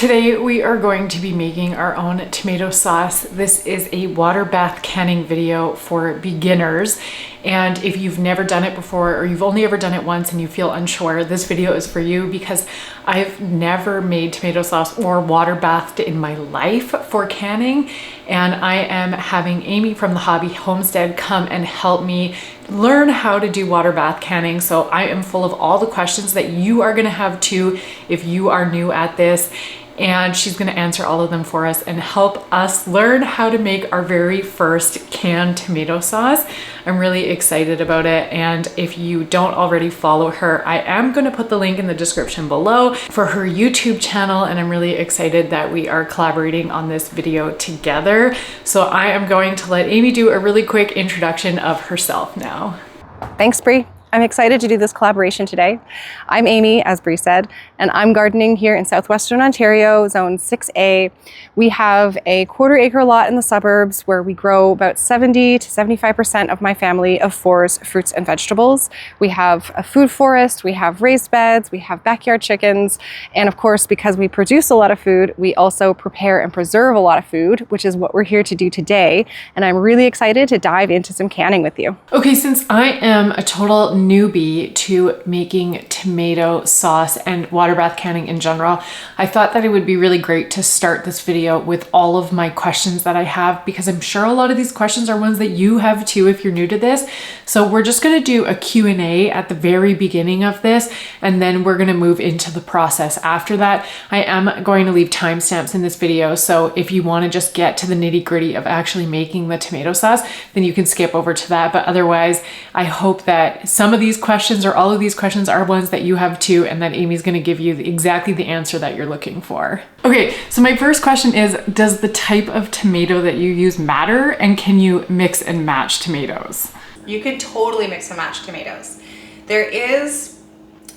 Today we are going to be making our own tomato sauce. This is a water bath canning video for beginners. And if you've never done it before or you've only ever done it once and you feel unsure, this video is for you because I've never made tomato sauce or water bathed in my life for canning. And I am having Amy from the Hobby Homestead come and help me learn how to do water bath canning. So I am full of all the questions that you are gonna have too if you are new at this. And she's gonna answer all of them for us and help us learn how to make our very first canned tomato sauce. I'm really excited about it. And if you don't already follow her, I am gonna put the link in the description below for her YouTube channel. And I'm really excited that we are collaborating on this video together. So I am going to let Amy do a really quick introduction of herself now. Thanks, Brie. I'm excited to do this collaboration today. I'm Amy, as Brie said, and I'm gardening here in southwestern Ontario, zone 6A. We have a 1/4 acre lot in the suburbs where we grow about 70 to 75% of my family of fours, fruits and vegetables. We have a food forest, we have raised beds, we have backyard chickens, and of course, because we produce a lot of food, we also prepare and preserve a lot of food, which is what we're here to do today. And I'm really excited to dive into some canning with you. Okay, since I am a total newbie to making tomato sauce and water bath canning in general, I thought that it would be really great to start this video with all of my questions that I have, because I'm sure a lot of these questions are ones that you have too if you're new to this. So we're just gonna do a Q&A at the very beginning of this, and then we're gonna move into the process after that. I am going to leave timestamps in this video, so if you wanna just get to the nitty-gritty of actually making the tomato sauce, then you can skip over to that. But otherwise, I hope that some of these questions or all of these questions are ones that you have too, and that Amy's gonna give you exactly the answer that you're looking for. Okay, so my first question is, does the type of tomato that you use matter, and can you mix and match tomatoes? You can totally mix and match tomatoes. There is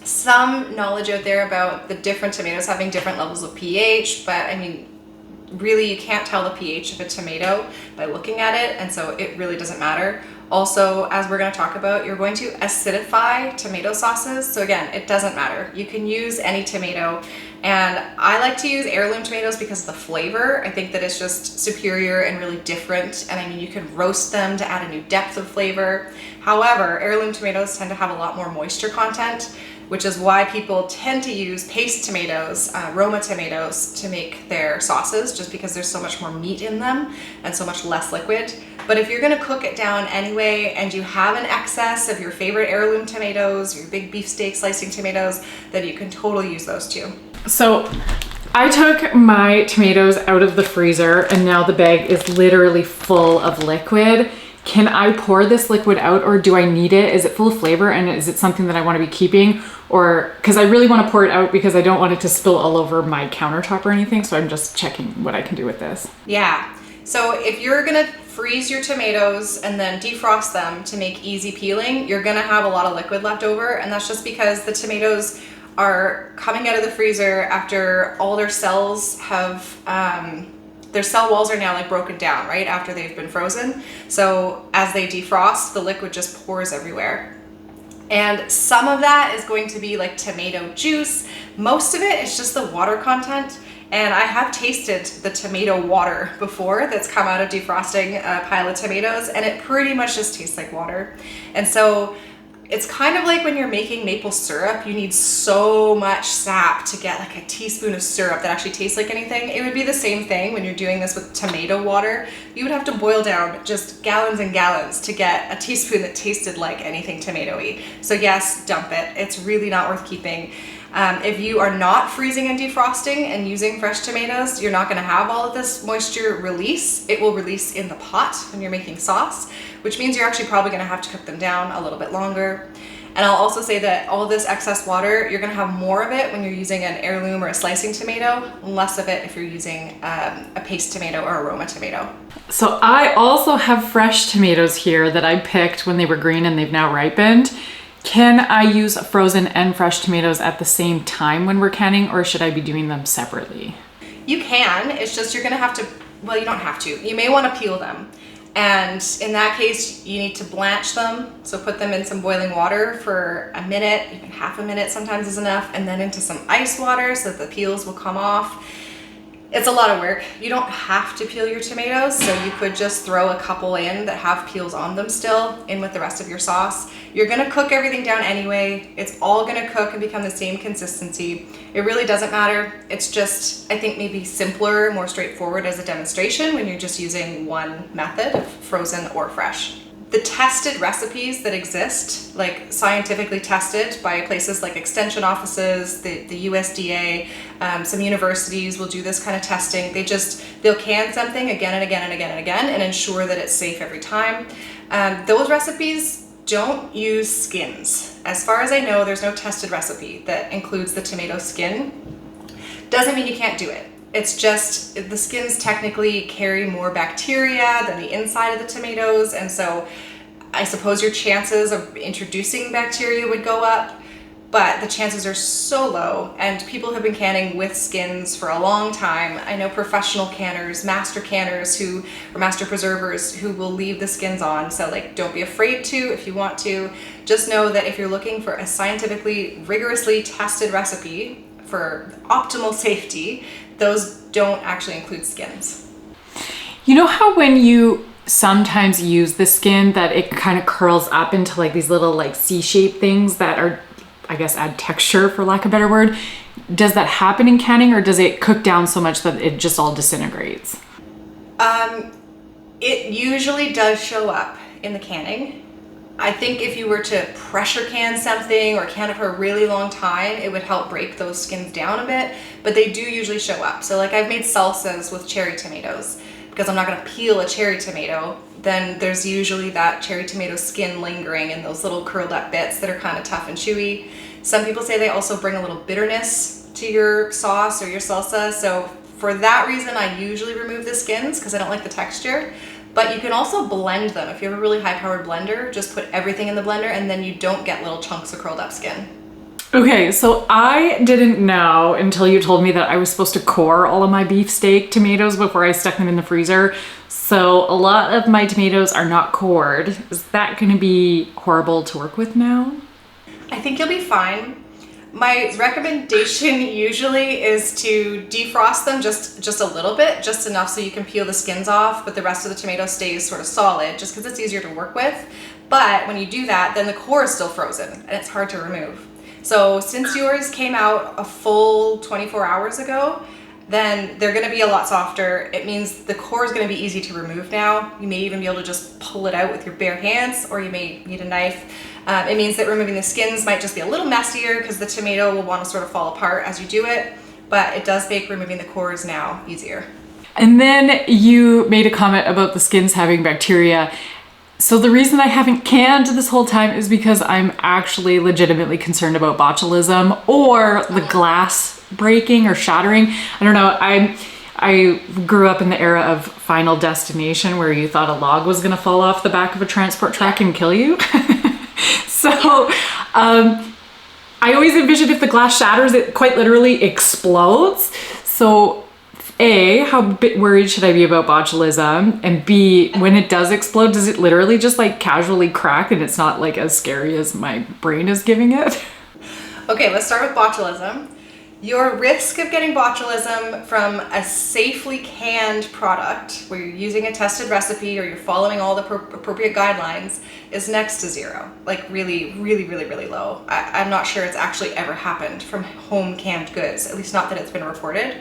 some knowledge out there about the different tomatoes having different levels of pH, but I mean, really you can't tell the pH of a tomato by looking at it, and so it really doesn't matter. Also, as we're going to talk about, you're going to acidify tomato sauces. So again, it doesn't matter. You can use any tomato, and I like to use heirloom tomatoes because of the flavor. I think that it's just superior and really different. And I mean, you can roast them to add a new depth of flavor. However, heirloom tomatoes tend to have a lot more moisture content, which is why people tend to use paste tomatoes, Roma tomatoes, to make their sauces, just because there's so much more meat in them and so much less liquid. But if you're gonna cook it down anyway, and you have an excess of your favorite heirloom tomatoes, your big beefsteak slicing tomatoes, then you can totally use those too. So I took my tomatoes out of the freezer, and now the bag is literally full of liquid. Can I pour this liquid out, or do I need it? Is it full of flavor, and is it something that I want to be keeping? Or, because I really want to pour it out because I don't want it to spill all over my countertop or anything, so I'm just checking what I can do with this. Yeah, so if you're gonna freeze your tomatoes and then defrost them to make easy peeling, you're gonna have a lot of liquid left over, and that's just because the tomatoes are coming out of the freezer after all their cells have their cell walls are now like broken down, right, after they've been frozen. So as they defrost, the liquid just pours everywhere. And some of that is going to be like tomato juice. Most of it is just the water content. And I have tasted the tomato water before that's come out of defrosting a pile of tomatoes, and it pretty much just tastes like water. And so it's kind of like when you're making maple syrup, you need so much sap to get like a teaspoon of syrup that actually tastes like anything. It would be the same thing when you're doing this with tomato water. You would have to boil down just gallons and gallons to get a teaspoon that tasted like anything tomatoey. So yes, dump it. It's really not worth keeping. If you are not freezing and defrosting and using fresh tomatoes, you're not going to have all of this moisture release. It will release in the pot when you're making sauce, which means you're actually probably going to have to cook them down a little bit longer. And I'll also say that all of this excess water, you're going to have more of it when you're using an heirloom or a slicing tomato, less of it if you're using a paste tomato or a Roma tomato. So I also have fresh tomatoes here that I picked when they were green and they've now ripened. Can I use frozen and fresh tomatoes at the same time when we're canning, or should I be doing them separately? You can, it's just you're gonna have to, well, you don't have to. You may wanna peel them. And in that case, you need to blanch them. So put them in some boiling water for a minute, even half a minute sometimes is enough, and then into some ice water so that the peels will come off. It's a lot of work. You don't have to peel your tomatoes, so you could just throw a couple in that have peels on them still in with the rest of your sauce. You're gonna cook everything down anyway. It's all gonna cook and become the same consistency. It really doesn't matter. It's just, I think, maybe simpler, more straightforward as a demonstration when you're just using one method, frozen or fresh. The tested recipes that exist, like scientifically tested by places like extension offices, the USDA, some universities will do this kind of testing. They'll can something again and again and again and again and ensure that it's safe every time. Those recipes don't use skins. As far as I know, there's no tested recipe that includes the tomato skin. Doesn't mean you can't do it. It's just the skins technically carry more bacteria than the inside of the tomatoes, and so I suppose your chances of introducing bacteria would go up, but the chances are so low, and people have been canning with skins for a long time. I know professional canners, master canners or master preservers who will leave the skins on, so like don't be afraid to if you want to. Just know that if you're looking for a scientifically, rigorously tested recipe for optimal safety, those don't actually include skins. You know how when you sometimes use the skin that it kind of curls up into like these little like C-shaped things that are, I guess, add texture for lack of a better word. Does that happen in canning, or does it cook down so much that it just all disintegrates? It usually does show up in the canning. I think if you were to pressure can something or can it for a really long time, it would help break those skins down a bit, but they do usually show up. So like I've made salsas with cherry tomatoes because I'm not gonna peel a cherry tomato. Then there's usually that cherry tomato skin lingering in those little curled up bits that are kind of tough and chewy. Some people say they also bring a little bitterness to your sauce or your salsa. So for that reason, I usually remove the skins because I don't like the texture. But you can also blend them. If you have a really high-powered blender, just put everything in the blender and then you don't get little chunks of curled up skin. Okay, so I didn't know until you told me that I was supposed to core all of my beefsteak tomatoes before I stuck them in the freezer. So a lot of my tomatoes are not cored. Is that gonna be horrible to work with now? I think you'll be fine. My recommendation usually is to defrost them just a little bit, just enough so you can peel the skins off, but the rest of the tomato stays sort of solid, just because it's easier to work with. But when you do that, then the core is still frozen and it's hard to remove. So since yours came out a full 24 hours ago, then they're gonna be a lot softer. It means the core is gonna be easy to remove now. You may even be able to just pull it out with your bare hands, or you may need a knife. It means that removing the skins might just be a little messier because the tomato will want to sort of fall apart as you do it, but it does make removing the cores now easier. And then you made a comment about the skins having bacteria. So the reason I haven't canned this whole time is because I'm actually legitimately concerned about botulism or the glass breaking or shattering. I don't know. I grew up in the era of Final Destination where you thought a log was gonna fall off the back of a transport truck and kill you. So I always envision if the glass shatters, it quite literally explodes. So A, how worried should I be about botulism? And B, when it does explode, does it literally just like casually crack and it's not like as scary as my brain is giving it? Okay, let's start with botulism. Your risk of getting botulism from a safely canned product where you're using a tested recipe or you're following all the appropriate guidelines is next to zero. Like really, really, really, really low. I'm not sure it's actually ever happened from home canned goods, at least not that it's been reported.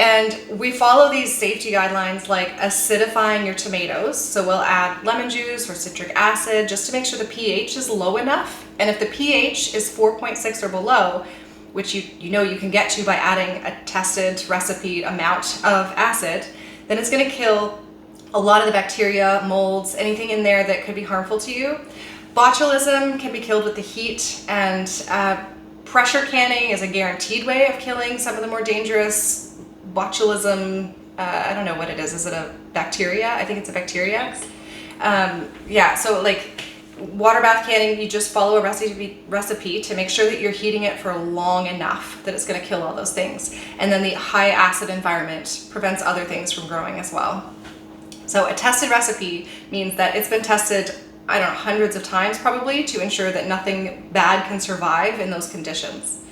And we follow these safety guidelines like acidifying your tomatoes. So we'll add lemon juice or citric acid just to make sure the pH is low enough. And if the pH is 4.6 or below, which you know you can get to by adding a tested recipe amount of acid, then it's gonna kill a lot of the bacteria, molds, anything in there that could be harmful to you. Botulism can be killed with the heat, and pressure canning is a guaranteed way of killing some of the more dangerous botulism. I don't know what it is it a bacteria? I think it's a bacteria. Yeah, so like water bath canning, you just follow a recipe to make sure that you're heating it for long enough that it's going to kill all those things. And then the high acid environment prevents other things from growing as well. So a tested recipe means that it's been tested, I don't know, hundreds of times probably to ensure that nothing bad can survive in those conditions.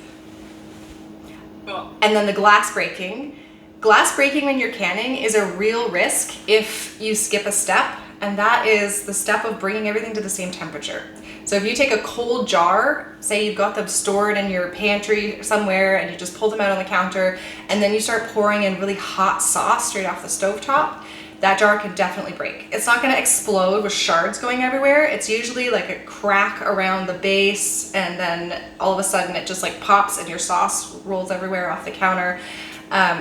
And then the glass breaking, Glass breaking when you're canning is a real risk if you skip a step, and that is the step of bringing everything to the same temperature. So if you take a cold jar, say you've got them stored in your pantry somewhere and you just pull them out on the counter, and then you start pouring in really hot sauce straight off the stovetop, that jar can definitely break. It's not gonna explode with shards going everywhere. It's usually like a crack around the base, and then all of a sudden it just like pops and your sauce rolls everywhere off the counter.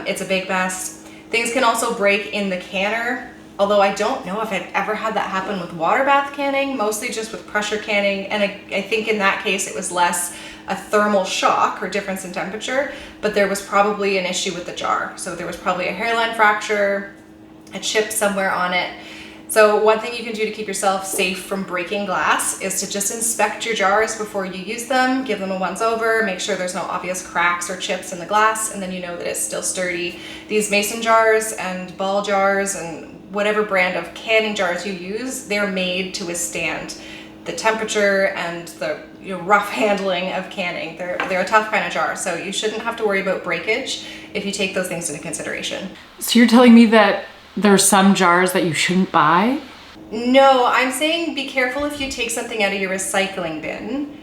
It's a big mess. Things can also break in the canner, although I don't know if I've ever had that happen with water bath canning, mostly just with pressure canning. And I think in that case, it was less a thermal shock or difference in temperature, but there was probably an issue with the jar. So there was probably a hairline fracture, a chip somewhere on it. So one thing you can do to keep yourself safe from breaking glass is to just inspect your jars before you use them, give them a once over, make sure there's no obvious cracks or chips in the glass, and then you know that it's still sturdy. These mason jars and ball jars and whatever brand of canning jars you use, they're made to withstand the temperature and the rough handling of canning. They're a tough kind of jar, so you shouldn't have to worry about breakage if you take those things into consideration. So you're telling me that there's some jars that you shouldn't buy? No, I'm saying be careful if you take something out of your recycling bin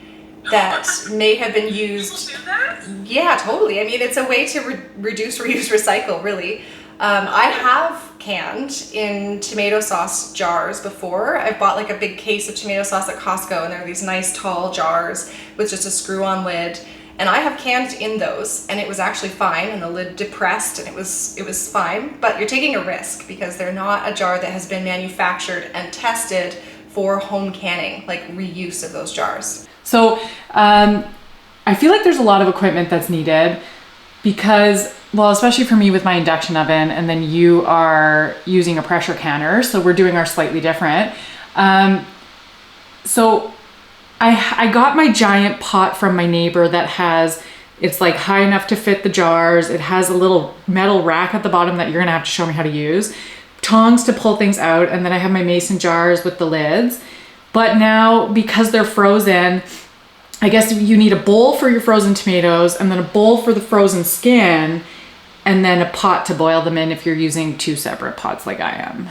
that may have been used. People do that? Yeah, totally. I mean, it's a way to reduce, reuse, recycle, really. I have canned in tomato sauce jars before. I've bought like a big case of tomato sauce at Costco, and there are these nice tall jars with just a screw-on lid. And I have canned in those, and it was actually fine, and the lid depressed, and it was fine. But you're taking a risk because they're not a jar that has been manufactured and tested for home canning, like reuse of those jars. So I feel like there's a lot of equipment that's needed because, well, especially for me with my induction oven, and then you are using a pressure canner, so we're doing ours slightly different. So I got my giant pot from my neighbor that it's like high enough to fit the jars. It has a little metal rack at the bottom that you're gonna have to show me how to use. Tongs to pull things out, and then I have my mason jars with the lids. But now, because they're frozen, I guess you need a bowl for your frozen tomatoes, and then a bowl for the frozen skin, and then a pot to boil them in if you're using two separate pots like I am.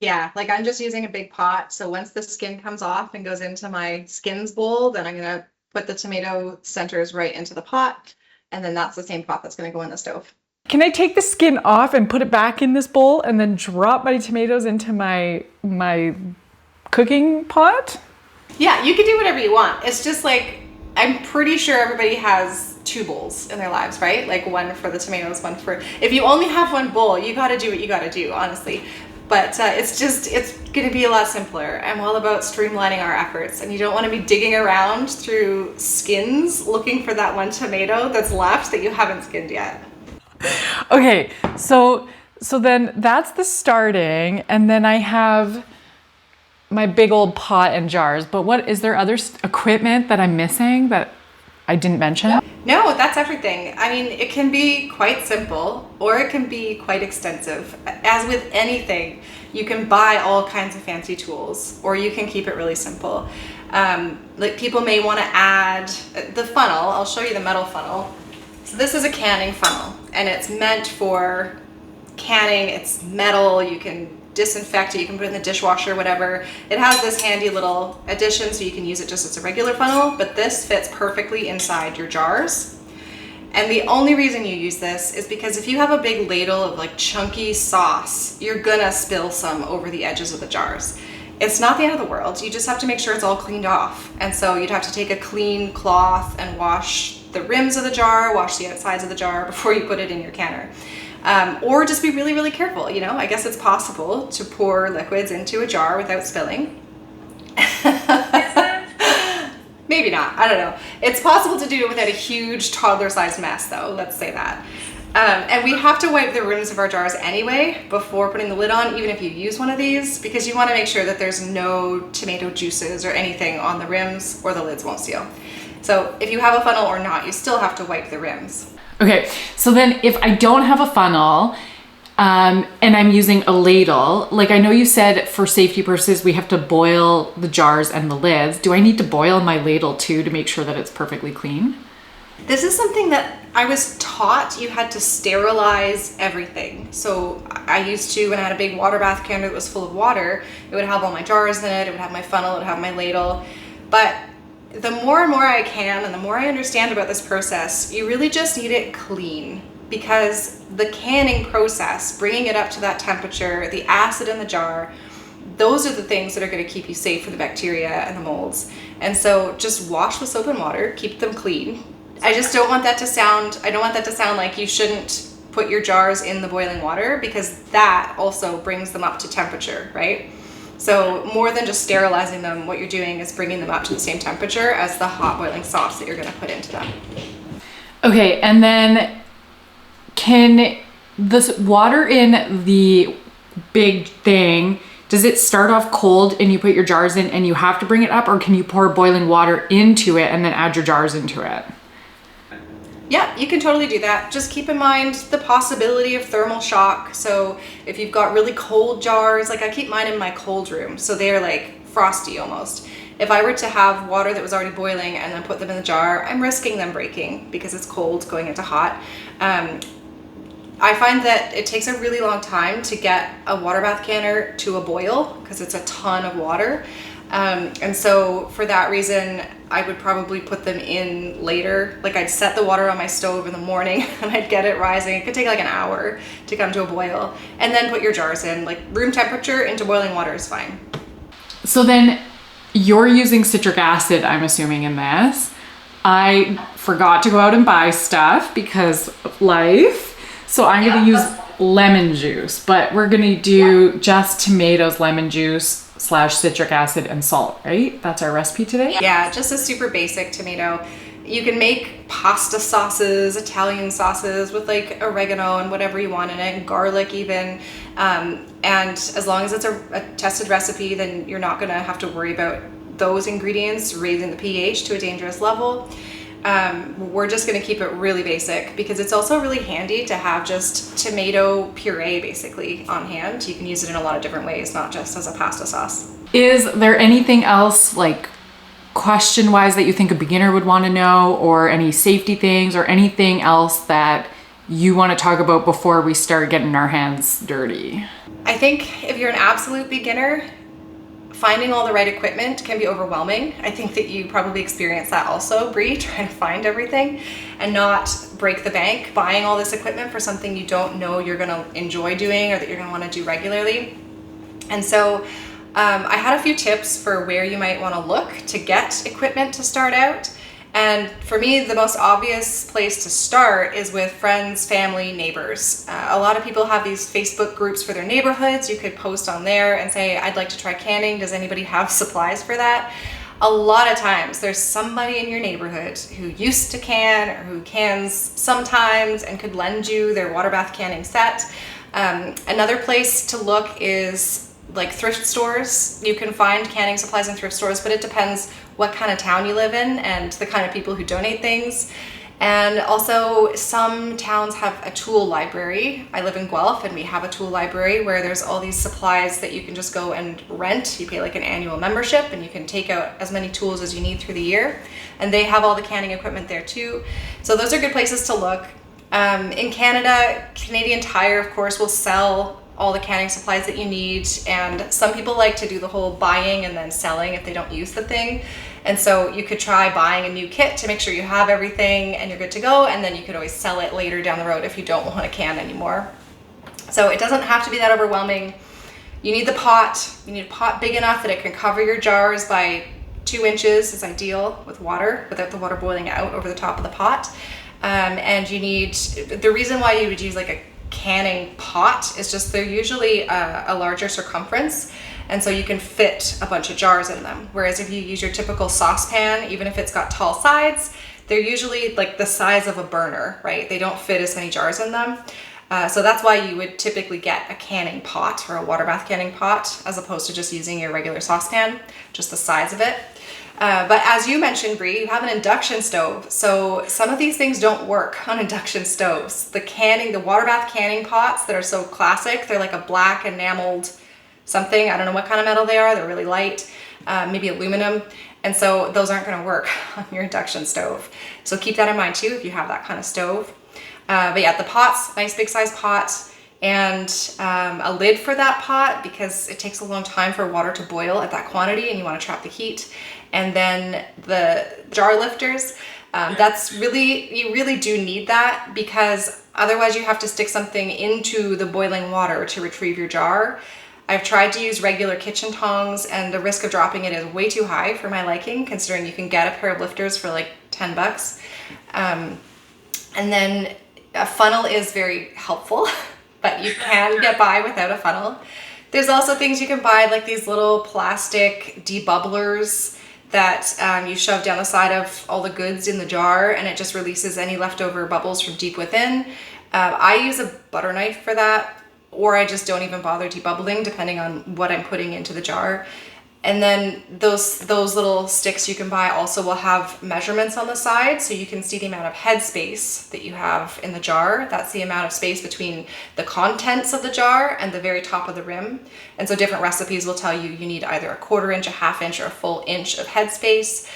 Yeah, like I'm just using a big pot. So once the skin comes off and goes into my skins bowl, then I'm gonna put the tomato centers right into the pot. And then that's the same pot that's gonna go in the stove. Can I take the skin off and put it back in this bowl and then drop my tomatoes into my cooking pot? Yeah, you can do whatever you want. It's just like, I'm pretty sure everybody has two bowls in their lives, right? Like one for the tomatoes, one for, if you only have one bowl, you gotta do what you gotta do, honestly. But it's gonna be a lot simpler. I'm all about streamlining our efforts, and you don't wanna be digging around through skins looking for that one tomato that's left that you haven't skinned yet. Okay, so then that's the starting, and then I have my big old pot and jars. But what is there other equipment that I'm missing that I didn't mention? No, that's everything. I mean, it can be quite simple or it can be quite extensive. As with anything, you can buy all kinds of fancy tools or you can keep it really simple. Like people may want to add the funnel. I'll show you the metal funnel. So this is a canning funnel and it's meant for canning. It's metal. You can disinfect it, you can put it in the dishwasher, whatever. It has this handy little addition so you can use it just as a regular funnel, but this fits perfectly inside your jars. And the only reason you use this is because if you have a big ladle of like chunky sauce, you're gonna spill some over the edges of the jars. It's not the end of the world, you just have to make sure it's all cleaned off. And so you'd have to take a clean cloth and wash the rims of the jar, wash the outsides of the jar before you put it in your canner. Or just be really, really careful. You know, I guess it's possible to pour liquids into a jar without spilling. Maybe not, I don't know. It's possible to do it without a huge toddler-sized mess though, let's say that. And we have to wipe the rims of our jars anyway before putting the lid on, even if you use one of these, because you want to make sure that there's no tomato juices or anything on the rims or the lids won't seal. So if you have a funnel or not, you still have to wipe the rims. Okay, so then if I don't have a funnel and I'm using a ladle, like I know you said for safety purposes we have to boil the jars and the lids. Do I need to boil my ladle too to make sure that it's perfectly clean? This is something that I was taught you had to sterilize everything. So I used to, when I had a big water bath canner that was full of water, it would have all my jars in it, it would have my funnel, it would have my ladle. But the more and more I can, and the more I understand about this process, you really just need it clean, because the canning process, bringing it up to that temperature, the acid in the jar, those are the things that are going to keep you safe from the bacteria and the molds. And so just wash with soap and water, keep them clean. I just don't want that to sound, I don't want that to sound like you shouldn't put your jars in the boiling water, because that also brings them up to temperature, right? So more than just sterilizing them, what you're doing is bringing them up to the same temperature as the hot boiling sauce that you're going to put into them. Okay, and then can this water in the big thing, does it start off cold and you put your jars in and you have to bring it up, or can you pour boiling water into it and then add your jars into it? Yeah, you can totally do that. Just keep in mind the possibility of thermal shock. So if you've got really cold jars, like I keep mine in my cold room, so they're like frosty almost. If I were to have water that was already boiling and then put them in the jar, I'm risking them breaking because it's cold going into hot. I find that it takes a really long time to get a water bath canner to a boil because it's a ton of water. And so for that reason, I would probably put them in later. Like I'd set the water on my stove in the morning and I'd get it rising. It could take like an hour to come to a boil, and then put your jars in. Like room temperature into boiling water is fine. So then you're using citric acid, I'm assuming, in this. I forgot to go out and buy stuff because of life. So I'm going to use lemon juice, but we're going to do just tomatoes, lemon juice / citric acid and salt, right? That's our recipe today? Yeah, just a super basic tomato. You can make pasta sauces, Italian sauces with like oregano and whatever you want in it, and garlic even. And as long as it's a tested recipe, then you're not gonna have to worry about those ingredients raising the pH to a dangerous level. We're just going to keep it really basic because it's also really handy to have just tomato puree basically on hand. You can use it in a lot of different ways, not just as a pasta sauce. Is there anything else, like question wise, that you think a beginner would want to know, or any safety things or anything else that you want to talk about before we start getting our hands dirty? I think if you're an absolute beginner, finding all the right equipment can be overwhelming. I think that you probably experience that also, Bree, trying to find everything and not break the bank, buying all this equipment for something you don't know you're gonna enjoy doing or that you're gonna wanna do regularly. And so I had a few tips for where you might wanna look to get equipment to start out. And for me, the most obvious place to start is with friends, family, neighbors. A lot of people have these Facebook groups for their neighborhoods. You could post on there and say, I'd like to try canning. Does anybody have supplies for that? A lot of times there's somebody in your neighborhood who used to can or who cans sometimes and could lend you their water bath canning set. Another place to look is like thrift stores. You can find canning supplies in thrift stores, but it depends what kind of town you live in and the kind of people who donate things. And also some towns have a tool library. I live in Guelph and we have a tool library where there's all these supplies that you can just go and rent. You pay like an annual membership and you can take out as many tools as you need through the year. And they have all the canning equipment there too. So those are good places to look. In Canada, Canadian Tire, of course, will sell all the canning supplies that you need. And some people like to do the whole buying and then selling if they don't use the thing. And so you could try buying a new kit to make sure you have everything and you're good to go. And then you could always sell it later down the road if you don't want to can anymore. So it doesn't have to be that overwhelming. You need the pot. You need a pot big enough that it can cover your jars by 2 inches is ideal with water, without the water boiling out over the top of the pot. And you need, the reason why you would use like a canning pot is just they're usually a larger circumference, and so you can fit a bunch of jars in them. Whereas if you use your typical saucepan, even if it's got tall sides, they're usually like the size of a burner, right? They don't fit as many jars in them. So that's why you would typically get a canning pot or a water bath canning pot as opposed to just using your regular saucepan, just the size of it. But as you mentioned, Bree, you have an induction stove. So some of these things don't work on induction stoves. The water bath canning pots that are so classic, they're like a black enameled something. I don't know what kind of metal they are. They're really light, maybe aluminum. And so those aren't gonna work on your induction stove. So keep that in mind too if you have that kind of stove. But yeah, the pots, nice big size pot, and a lid for that pot because it takes a long time for water to boil at that quantity and you want to trap the heat. And then the jar lifters, you really do need that because otherwise you have to stick something into the boiling water to retrieve your jar. I've tried to use regular kitchen tongs and the risk of dropping it is way too high for my liking, considering you can get a pair of lifters for like 10 bucks. And then a funnel is very helpful, but you can get by without a funnel. There's also things you can buy, like these little plastic debubblers that you shove down the side of all the goods in the jar and it just releases any leftover bubbles from deep within. I use a butter knife for that, or I just don't even bother debubbling depending on what I'm putting into the jar. And then those little sticks you can buy also will have measurements on the side so you can see the amount of head space that you have in the jar. That's the amount of space between the contents of the jar and the very top of the rim. And so different recipes will tell you need either a 1/4 inch, a 1/2 inch, or a full inch of head space.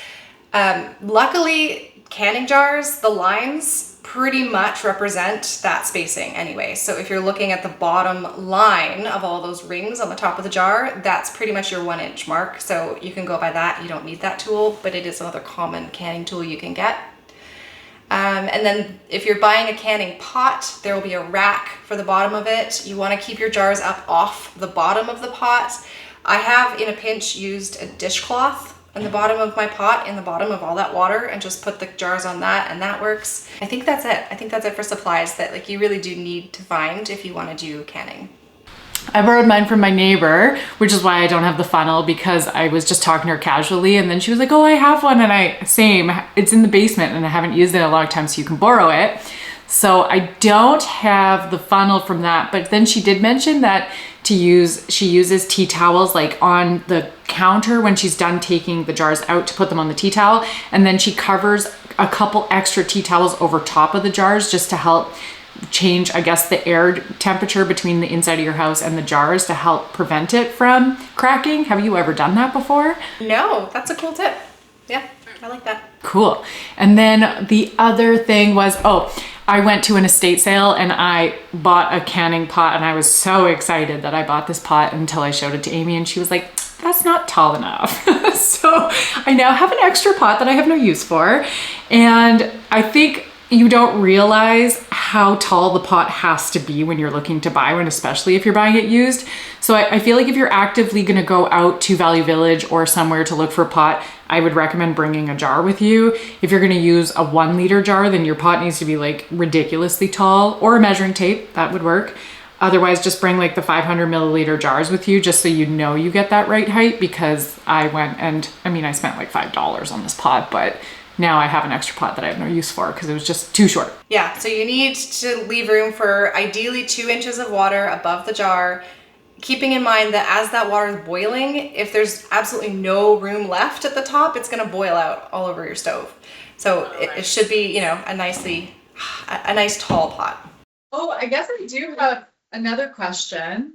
Luckily, canning jars, the lines pretty much represent that spacing anyway. So if you're looking at the bottom line of all those rings on the top of the jar, that's pretty much your 1 inch mark. So you can go by that. You don't need that tool, but it is another common canning tool you can get. And then if you're buying a canning pot, there will be a rack for the bottom of it. You want to keep your jars up off the bottom of the pot. I have in a pinch used a dishcloth in the bottom of my pot, in the bottom of all that water, and just put the jars on that, and that works. I think that's it. I think that's it for supplies that like you really do need to find if you want to do canning. I borrowed mine from my neighbor, which is why I don't have the funnel, because I was just talking to her casually and then she was like, oh, I have one, and same, it's in the basement and I haven't used it in a long time, so you can borrow it. So I don't have the funnel from that, but then she did mention that she uses tea towels like on the counter when she's done taking the jars out to put them on the tea towel, and then she covers a couple extra tea towels over top of the jars just to help change, I guess, the air temperature between the inside of your house and the jars to help prevent it from cracking. Have you ever done that before? No, that's a cool tip. Yeah, I like that. Cool. And then the other thing was, I went to an estate sale and I bought a canning pot, and I was so excited that I bought this pot until I showed it to Amy and she was like, that's not tall enough. So I now have an extra pot that I have no use for. And I think you don't realize how tall the pot has to be when you're looking to buy one, especially if you're buying it used. So I feel like if you're actively going to go out to Value Village or somewhere to look for a pot, I would recommend bringing a jar with you. If you're going to use a 1 liter jar, then your pot needs to be like ridiculously tall, or a measuring tape, that would work. Otherwise, just bring like the 500 milliliter jars with you just so you know you get that right height, because I went and, I spent like $5 on this pot, but now I have an extra pot that I have no use for because it was just too short. Yeah, so you need to leave room for ideally 2 inches of water above the jar, keeping in mind that as that water is boiling, if there's absolutely no room left at the top, it's gonna boil out all over your stove. So it should be, a nice tall pot. Oh, I guess I do have another question.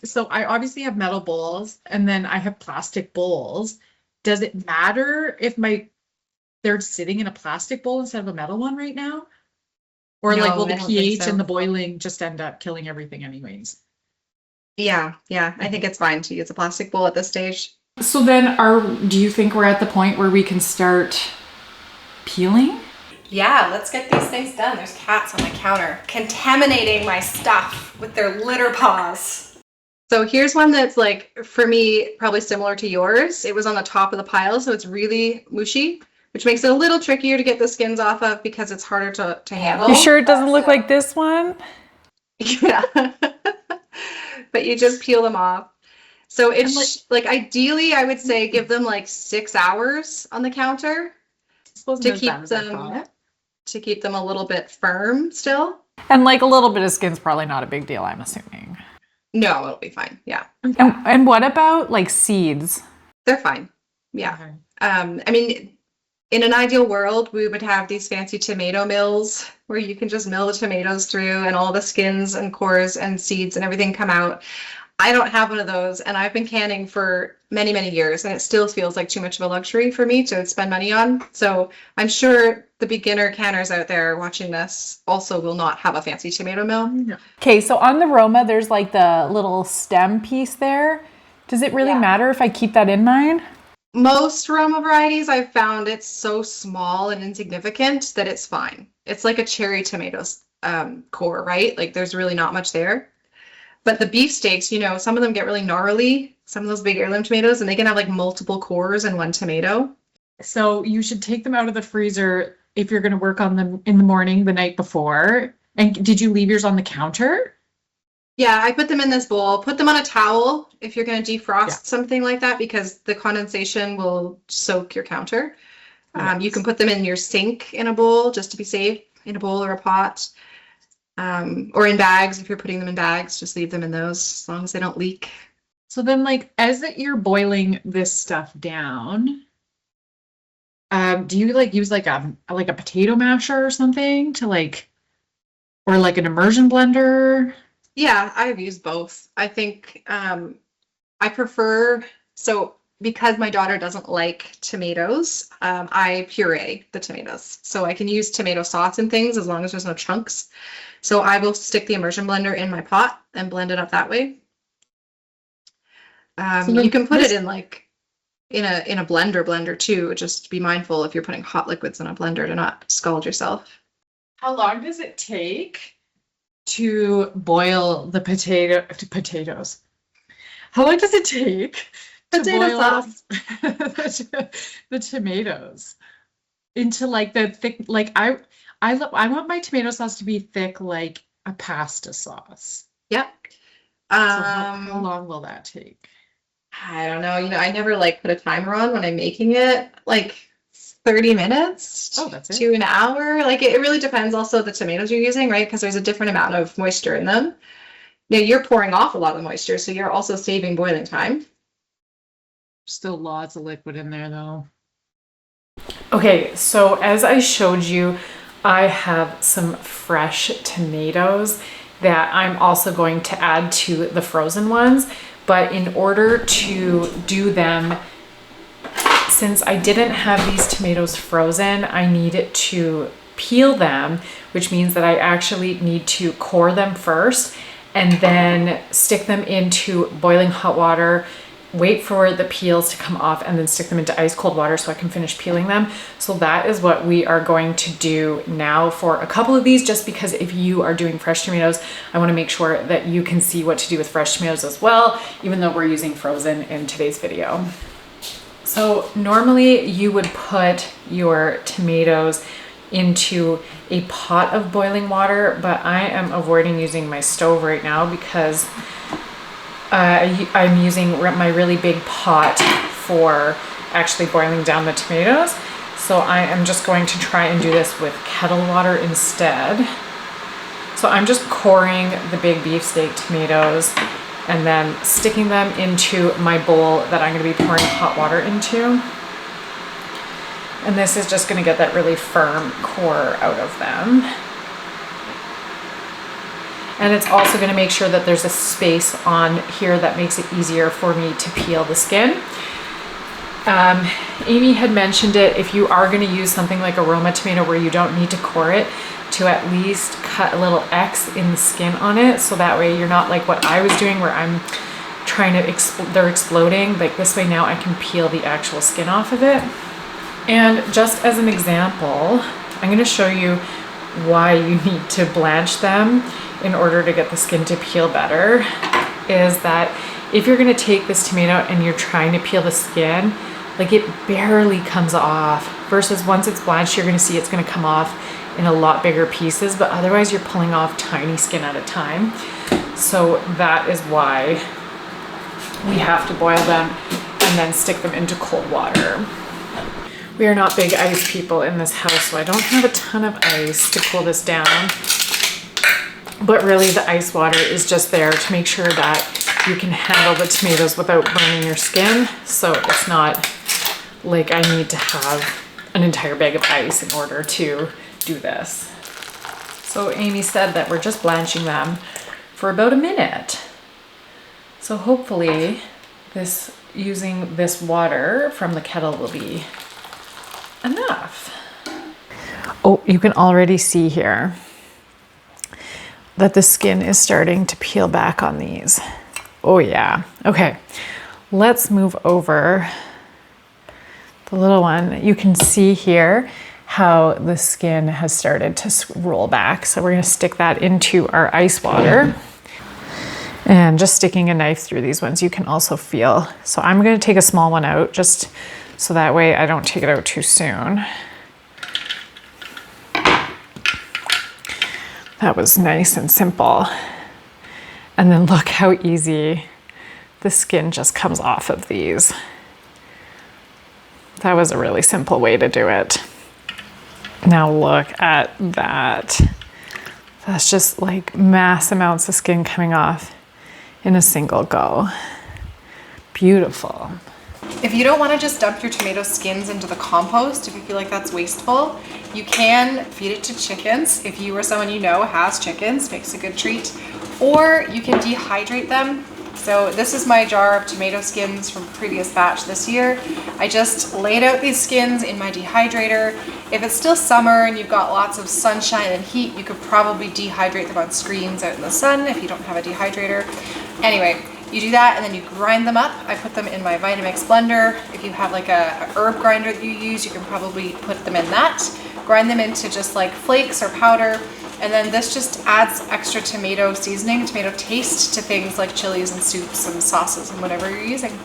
So I obviously have metal bowls and then I have plastic bowls. Does it matter if they're sitting in a plastic bowl instead of a metal one right now? Or No, will the I don't think pH so. and the boiling just end up killing everything anyways? Yeah, I think it's fine to use a plastic bowl at this stage. So then do you think we're at the point where we can start peeling? Yeah, let's get these things done. There's cats on my counter contaminating my stuff with their litter paws. So here's one that's like, for me, probably similar to yours. It was on the top of the pile, so it's really mushy, which makes it a little trickier to get the skins off of because it's harder to handle. You sure it doesn't look like this one? Yeah. But you just peel them off. So it's like ideally, I would say give them like 6 hours on the counter to keep them a little bit firm still. And like a little bit of skin's probably not a big deal, I'm assuming. No, it'll be fine. Yeah. And what about like seeds? They're fine. Yeah. Okay. In an ideal world, we would have these fancy tomato mills where you can just mill the tomatoes through and all the skins and cores and seeds and everything come out. I don't have one of those, and I've been canning for many, many years, and it still feels like too much of a luxury for me to spend money on. So I'm sure the beginner canners out there watching this also will not have a fancy tomato mill. Okay, so on the Roma, there's like the little stem piece there. Does it really matter if I keep that in mine? Most Roma varieties, I've found it's so small and insignificant that it's fine. It's like a cherry tomatoes core, right? Like there's really not much there. But the beefsteaks, you know, some of them get really gnarly, some of those big heirloom tomatoes, and they can have like multiple cores in one tomato. So you should take them out of the freezer if you're going to work on them in the morning the night before. And did you leave yours on the counter? Yeah, I put them in this bowl. Put them on a towel if you're going to defrost something like that because the condensation will soak your counter. You can put them in your sink in a bowl just to be safe, in a bowl or a pot. Or in bags, if you're putting them in bags, just leave them in those as long as they don't leak. So then, like, as you're boiling this stuff down, do you like use like a potato masher or something to like, or like an immersion blender? Yeah, I've used both. I think I prefer, so because my daughter doesn't like tomatoes, I puree the tomatoes. So I can use tomato sauce and things as long as there's no chunks. So I will stick the immersion blender in my pot and blend it up that way. You can put it in like in a blender too. Just be mindful if you're putting hot liquids in a blender to not scald yourself. How long does it take to boil the potatoes? How long does it take to boil sauce. the tomatoes into like the thick, like I want my tomato sauce to be thick like a pasta sauce. Yep. So how long will that take? I don't know. You know, I never like put a timer on when I'm making it. Like 30 minutes to an hour. Like it really depends also the tomatoes you're using, right? Because there's a different amount of moisture in them. Now you're pouring off a lot of moisture, so you're also saving boiling time. Still lots of liquid in there though. Okay, so as I showed you, I have some fresh tomatoes that I'm also going to add to the frozen ones. But in order to do them, since I didn't have these tomatoes frozen, I needed to peel them, which means that I actually need to core them first and then stick them into boiling hot water, wait for the peels to come off, and then stick them into ice cold water so I can finish peeling them. So that is what we are going to do now for a couple of these, just because if you are doing fresh tomatoes, I want to make sure that you can see what to do with fresh tomatoes as well, even though we're using frozen in today's video. So normally you would put your tomatoes into a pot of boiling water, but I am avoiding using my stove right now because I'm using my really big pot for actually boiling down the tomatoes. So I am just going to try and do this with kettle water instead. So I'm just coring the big beefsteak tomatoes and then sticking them into my bowl that I'm going to be pouring hot water into. And this is just going to get that really firm core out of them. And it's also going to make sure that there's a space on here that makes it easier for me to peel the skin. Amy had mentioned it, if you are going to use something like a Roma tomato where you don't need to core it, to at least cut a little X in the skin on it, so that way you're not like what I was doing where I'm trying to, they're exploding. Like this way now I can peel the actual skin off of it. And just as an example, I'm going to show you why you need to blanch them in order to get the skin to peel better, is that if you're going to take this tomato and you're trying to peel the skin, like it barely comes off, versus once it's blanched, you're going to see it's going to come off in a lot bigger pieces, but otherwise you're pulling off tiny skin at a time. So that is why we have to boil them and then stick them into cold water. We are not big ice people in this house, so I don't have a ton of ice to cool this down. But really the ice water is just there to make sure that you can handle the tomatoes without burning your skin. So it's not like I need to have an entire bag of ice in order to do this. So Amy said that we're just blanching them for about a minute. So hopefully using this water from the kettle will be enough. Oh, you can already see here that the skin is starting to peel back on these. Oh yeah. Okay, let's move over the little one. You can see here how the skin has started to roll back. So we're gonna stick that into our ice water. And just sticking a knife through these ones, you can also feel. So I'm gonna take a small one out just so that way I don't take it out too soon. That was nice and simple. And then look how easy the skin just comes off of these. That was a really simple way to do it. Now look at that. That's just like mass amounts of skin coming off in a single go. Beautiful. If you don't want to just dump your tomato skins into the compost, if you feel like that's wasteful, you can feed it to chickens. If you or someone you know has chickens, makes a good treat. Or you can dehydrate them. So this is my jar of tomato skins from a previous batch this year. I just laid out these skins in my dehydrator. If it's still summer and you've got lots of sunshine and heat, you could probably dehydrate them on screens out in the sun if you don't have a dehydrator. Anyway, you do that and then you grind them up. I put them in my Vitamix blender. If you have like a herb grinder that you use, you can probably put them in that. Grind them into just like flakes or powder. And then this just adds extra tomato seasoning, tomato taste to things like chilies and soups and sauces and whatever you're using.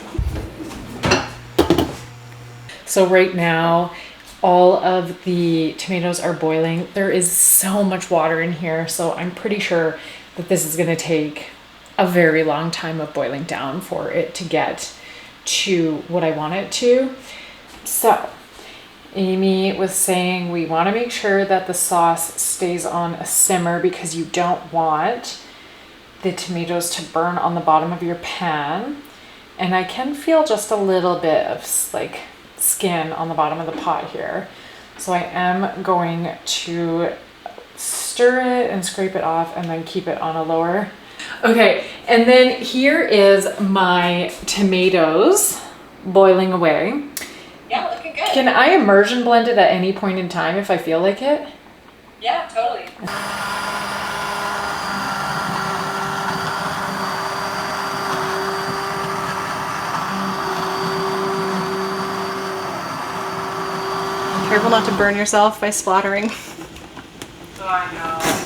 So right now, all of the tomatoes are boiling. There is so much water in here, so I'm pretty sure that this is gonna take a very long time of boiling down for it to get to what I want it to. So Amy was saying we want to make sure that the sauce stays on a simmer because you don't want the tomatoes to burn on the bottom of your pan. And I can feel just a little bit of like skin on the bottom of the pot here. So I am going to stir it and scrape it off and then keep it on a lower. Okay, and then here is my tomatoes boiling away. Yeah, looking good. Can I immersion blend it at any point in time if I feel like it? Yeah, totally. Careful not to burn yourself by splattering. Oh, I know.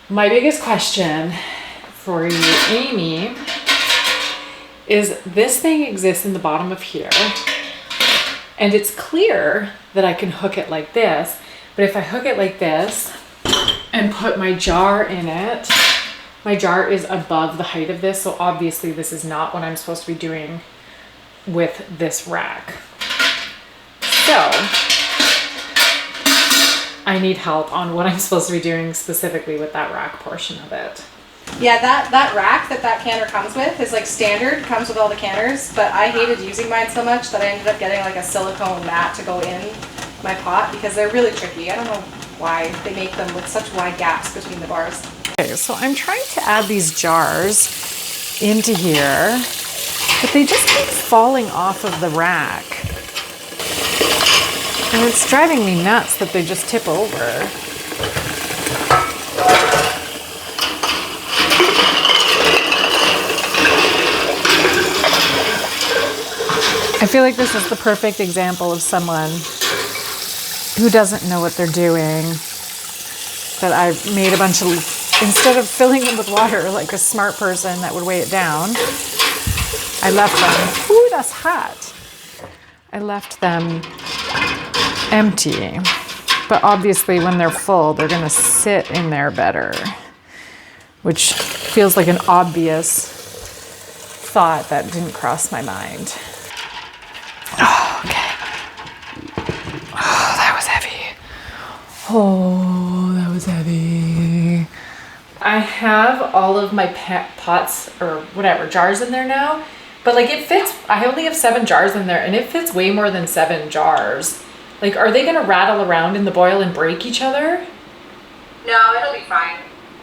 My biggest question for you, Amy, is this thing exists in the bottom of here, and it's clear that I can hook it like this, but if I hook it like this and put my jar in it, my jar is above the height of this, so obviously this is not what I'm supposed to be doing with this rack. So I need help on what I'm supposed to be doing specifically with that rack portion of it. Yeah, that rack that canner comes with is like standard, comes with all the canners, but I hated using mine so much that I ended up getting like a silicone mat to go in my pot because they're really tricky. I don't know why they make them with such wide gaps between the bars. Okay, so I'm trying to add these jars into here, but they just keep falling off of the rack. And it's driving me nuts that they just tip over. I feel like this is the perfect example of someone who doesn't know what they're doing. That I've made a bunch of, instead of filling them with water like a smart person that would weigh it down, I left them, ooh, that's hot. I left them empty. But obviously when they're full, they're gonna sit in there better, which feels like an obvious thought that didn't cross my mind. Oh, okay. Oh, that was heavy. Oh, that was heavy. I have all of my pots or whatever, jars in there now, but like it fits, I only have 7 jars in there and it fits way more than 7 jars. Like, are they gonna rattle around in the boil and break each other? No, it'll be fine.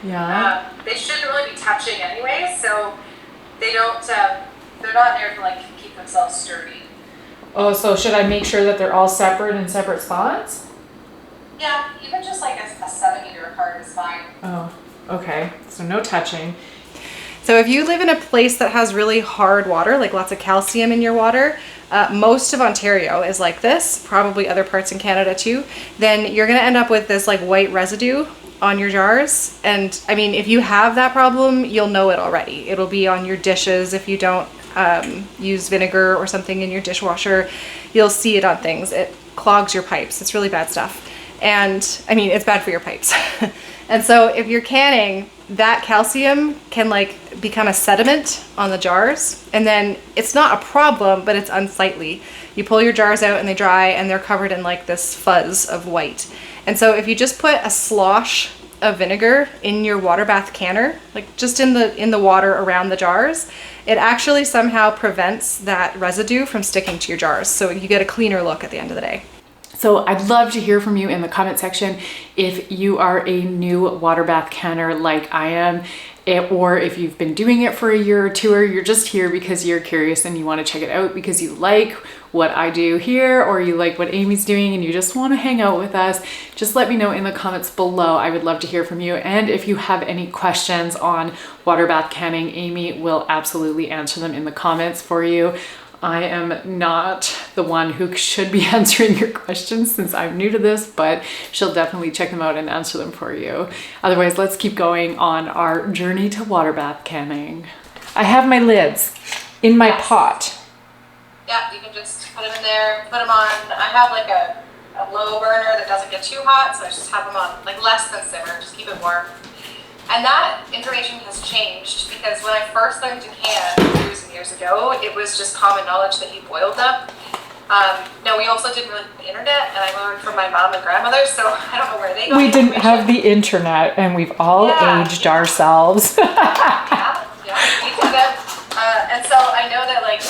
Yeah. They shouldn't really be touching anyway, so they don't, they're not there to like keep themselves sturdy. Oh, so should I make sure that they're all separate in separate spots? Yeah, even just like a 7 meter apart is fine. Oh, okay. So no touching. So if you live in a place that has really hard water, like lots of calcium in your water, most of Ontario is like this, probably other parts in Canada too, then you're gonna end up with this like white residue on your jars. And I mean, if you have that problem, you'll know it already. It'll be on your dishes if you don't use vinegar or something in your dishwasher. You'll see it on things. It clogs your pipes. It's really bad stuff. And I mean, it's bad for your pipes. And so if you're canning, that calcium can like become a sediment on the jars, and then it's not a problem, but it's unsightly. You pull your jars out and they dry and they're covered in like this fuzz of white. And so if you just put a slosh of vinegar in your water bath canner, like just in the water around the jars, it actually somehow prevents that residue from sticking to your jars. So you get a cleaner look at the end of the day. So I'd love to hear from you in the comment section if you are a new water bath canner like I am, or if you've been doing it for a year or two, or you're just here because you're curious and you want to check it out because you like what I do here, or you like what Amy's doing and you just want to hang out with us. Just let me know in the comments below. I would love to hear from you. And if you have any questions on water bath canning, Amy will absolutely answer them in the comments for you. I am not the one who should be answering your questions since I'm new to this, but she'll definitely check them out and answer them for you. Otherwise, let's keep going on our journey to water bath canning. I have my lids in my pot. Yeah, you can just put them in there, put them on. I have like a low burner that doesn't get too hot, so I just have them on like less than simmer, just keep it warm. And that information has changed because when I first learned to can years and years ago, it was just common knowledge that you boiled them. Now we also didn't really have the internet, and I learned from my mom and grandmother, so I don't know where they got We didn't have the internet, and we've all aged ourselves. yeah, we did that. And so I know that like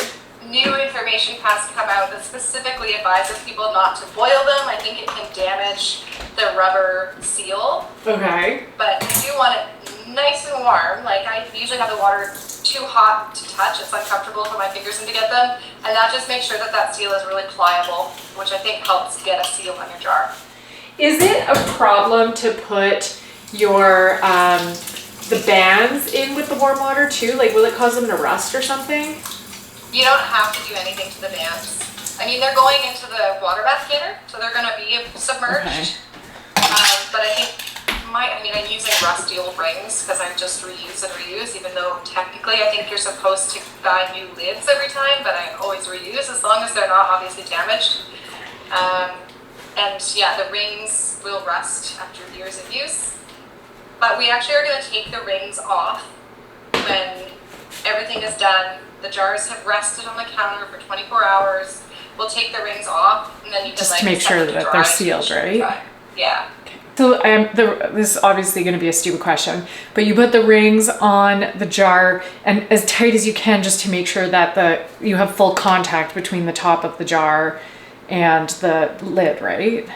new information has come out that specifically advises people not to boil them. I think it can damage the rubber seal. Okay. But you do want it nice and warm. Like I usually have the water too hot to touch. It's uncomfortable for my fingers in to get them. And that just makes sure that that seal is really pliable, which I think helps get a seal on your jar. Is it a problem to put your the bands in with the warm water too? Like, will it cause them to rust or something? You don't have to do anything to the bands. I mean, they're going into the water bath canner, so they're going to be submerged. Okay. But I think I'm using rusty old rings because I just reuse and reuse, even though technically I think you're supposed to buy new lids every time, but I always reuse as long as they're not obviously damaged. And yeah, the rings will rust after years of use. But we actually are going to take the rings off when everything is done. The jars have rested on the counter for 24 hours. We'll take the rings off, and then you can just to make sure that they're sealed, right? Yeah. So this is obviously going to be a stupid question, but you put the rings on the jar and as tight as you can, just to make sure that you have full contact between the top of the jar and the lid, right?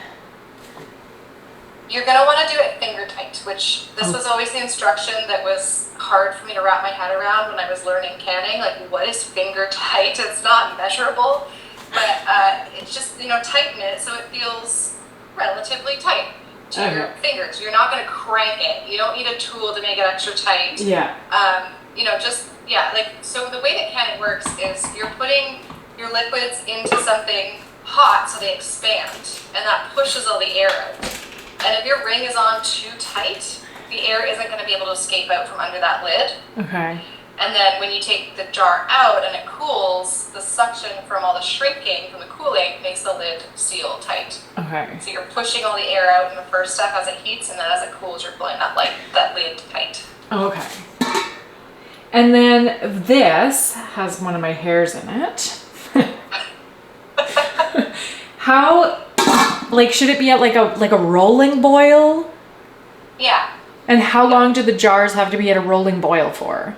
You're going to want to do it finger tight, which this was always the instruction that was hard for me to wrap my head around when I was learning canning. Like, what is finger tight? It's not measurable, but it's just, tighten it so it feels relatively tight to your fingers. You're not going to crank it. You don't need a tool to make it extra tight. Yeah. So the way that canning works is you're putting your liquids into something hot so they expand, and that pushes all the air out. And if your ring is on too tight, the air isn't going to be able to escape out from under that lid. Okay. And then when you take the jar out and it cools, the suction from all the shrinking from the cooling makes the lid seal tight. Okay. So you're pushing all the air out in the first step as it heats, and then as it cools, you're pulling that lid tight. Okay. And then this has one of my hairs in it. How, should it be at like a rolling boil? Yeah. And how long do the jars have to be at a rolling boil for?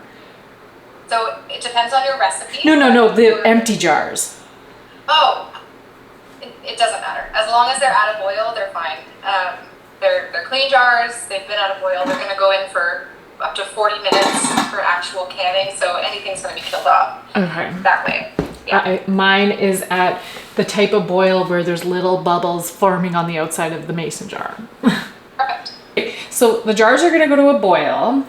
So it depends on your recipe. No, the empty jars. Oh, it doesn't matter. As long as they're at a boil, they're fine. They're clean jars. They've been out of boil. They're going to go in for up to 40 minutes for actual canning. So anything's going to be killed off that way. Yeah. Mine is at the type of boil where there's little bubbles forming on the outside of the mason jar. Perfect. So the jars are going to go to a boil,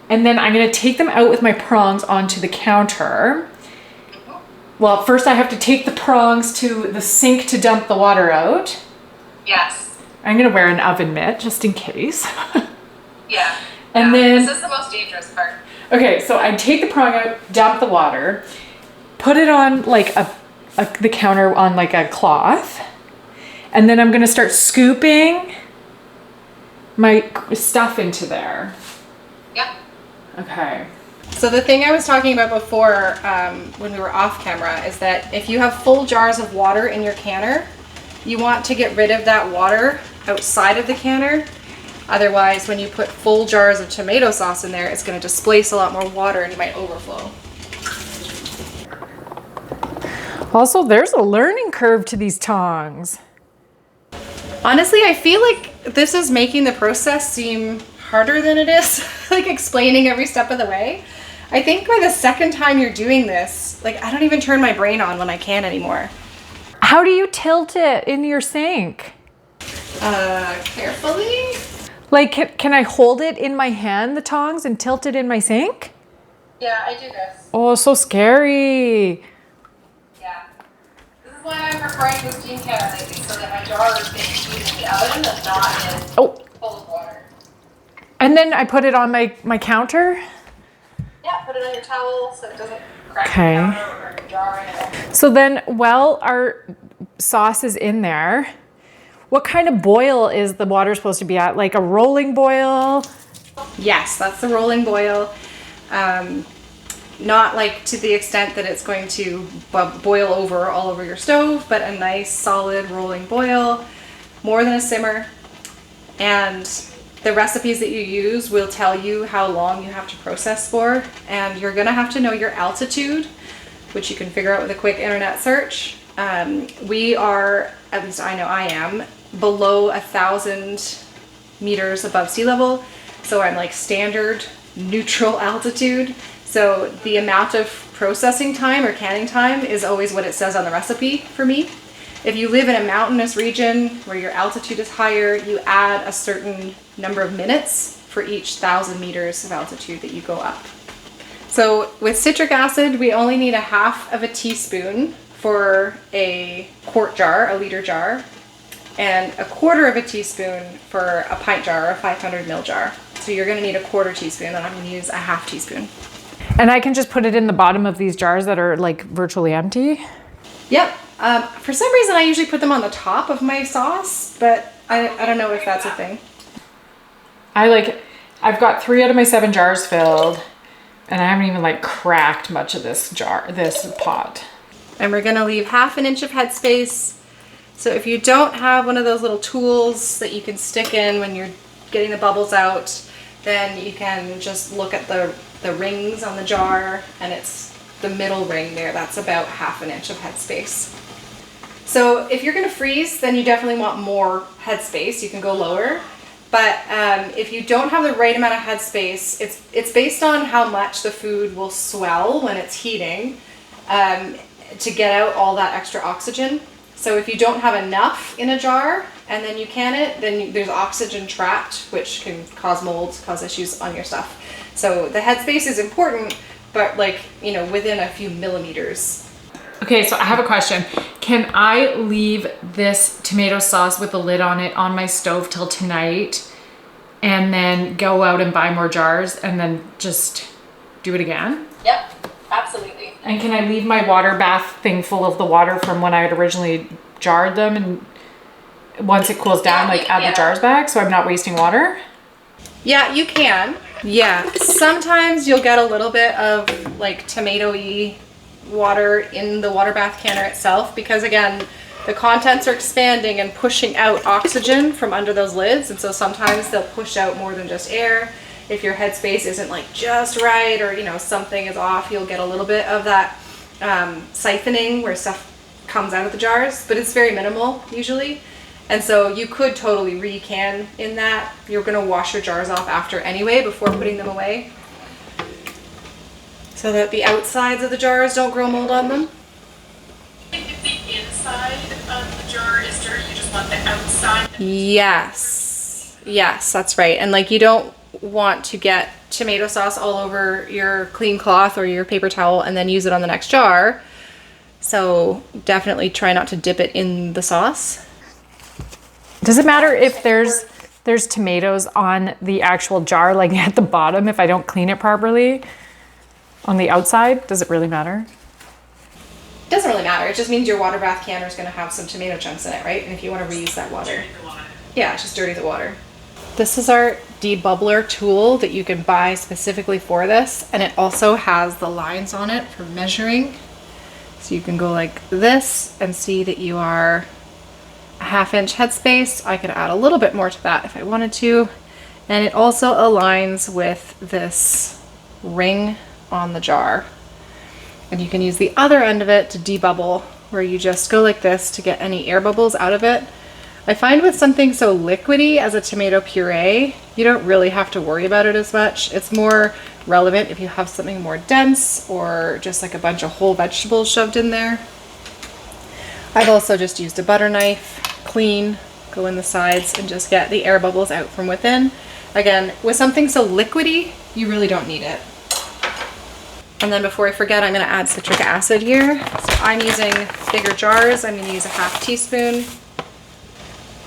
and then I'm going to take them out with my prongs onto the counter. Well, first I have to take the prongs to the sink to dump the water out. Yes. I'm going to wear an oven mitt just in case. Yeah. And then this is the most dangerous part. Okay, so I take the prong out, dump the water, put it on like the counter on like a cloth, and then I'm going to start scooping my stuff into there. Yeah. Okay. So the thing I was talking about before when we were off camera is that if you have full jars of water in your canner, you want to get rid of that water outside of the canner. Otherwise, when you put full jars of tomato sauce in there, it's going to displace a lot more water and it might overflow. Also, there's a learning curve to these tongs. Honestly, I feel like this is making the process seem harder than it is, like explaining every step of the way. I think by the second time you're doing this, like I don't even turn my brain on when I can anymore. How do you tilt it in your sink? Carefully. Like, can I hold it in my hand, the tongs, and tilt it in my sink? Yeah, I do this. Oh, so scary. Yeah. This is why I'm preferring the steam canner lately, so that my jar is being used in the oven and not in full of water. And then I put it on my counter? Yeah, put it on your towel so it doesn't crack the counter or your jar or anything. So then, while our sauce is in there, what kind of boil is the water supposed to be at? Like a rolling boil? Yes, that's the rolling boil. Not like to the extent that it's going to boil over all over your stove, but a nice solid rolling boil, more than a simmer. And the recipes that you use will tell you how long you have to process for, and you're gonna have to know your altitude, which you can figure out with a quick internet search. We are, at least I know I am, below 1,000 meters above sea level. So I'm like standard neutral altitude. So the amount of processing time or canning time is always what it says on the recipe for me. If you live in a mountainous region where your altitude is higher, you add a certain number of minutes for each 1,000 meters of altitude that you go up. So with citric acid, we only need 1/2 teaspoon for a quart jar, a liter jar, and 1/4 teaspoon for a pint jar, a 500 ml jar. So you're gonna need 1/4 teaspoon, and I'm gonna use 1/2 teaspoon. And I can just put it in the bottom of these jars that are like virtually empty? Yep. For some reason, I usually put them on the top of my sauce, but I don't know if that's a thing. I've got 3 out of my 7 jars filled, and I haven't even like cracked much of this pot. And we're gonna leave 1/2 inch of headspace. So if you don't have one of those little tools that you can stick in when you're getting the bubbles out, then you can just look at the rings on the jar, and it's the middle ring there. That's about 1/2 inch of headspace. So if you're gonna freeze, then you definitely want more headspace. You can go lower. But if you don't have the right amount of headspace, it's based on how much the food will swell when it's heating to get out all that extra oxygen. So if you don't have enough in a jar and then you can it, then there's oxygen trapped, which can cause molds, cause issues on your stuff. So the headspace is important, but within a few millimeters. Okay, so I have a question. Can I leave this tomato sauce with the lid on it on my stove till tonight and then go out and buy more jars and then just do it again? Yep, absolutely. And can I leave my water bath thing full of the water from when I had originally jarred them, and once it cools down, add the jars back so I'm not wasting water? Yeah, you can. Yeah, sometimes you'll get a little bit of tomato-y water in the water bath canner itself, because again, the contents are expanding and pushing out oxygen from under those lids, and so sometimes they'll push out more than just air. If your headspace isn't just right, or something is off, you'll get a little bit of that siphoning where stuff comes out of the jars, but it's very minimal usually. And so you could totally re-can in that. You're gonna wash your jars off after anyway before putting them away, so that the outsides of the jars don't grow mold on them. If the inside of the jar is dirty, you just want the outside. Yes, yes, that's right. And like, you don't want to get tomato sauce all over your clean cloth or your paper towel and then use it on the next jar. So definitely try not to dip it in the sauce. Does it matter if there's tomatoes on the actual jar, like at the bottom, if I don't clean it properly? On the outside, does it really matter? Doesn't really matter. It just means your water bath canner is going to have some tomato chunks in it, right? And if you want to reuse that water, yeah, just dirty the water. This is our debubbler tool that you can buy specifically for this, and it also has the lines on it for measuring. So you can go like this and see that you are a 1/2 inch headspace. I could add a little bit more to that if I wanted to. And it also aligns with this ring on the jar. And you can use the other end of it to debubble, where you just go like this to get any air bubbles out of it. I find with something so liquidy as a tomato puree, you don't really have to worry about it as much. It's more relevant if you have something more dense or just like a bunch of whole vegetables shoved in there. I've also just used a butter knife, clean, go in the sides and just get the air bubbles out from within. Again, with something so liquidy, you really don't need it. And then before I forget, I'm gonna add citric acid here. So I'm using bigger jars. I'm gonna use a 1/2 teaspoon.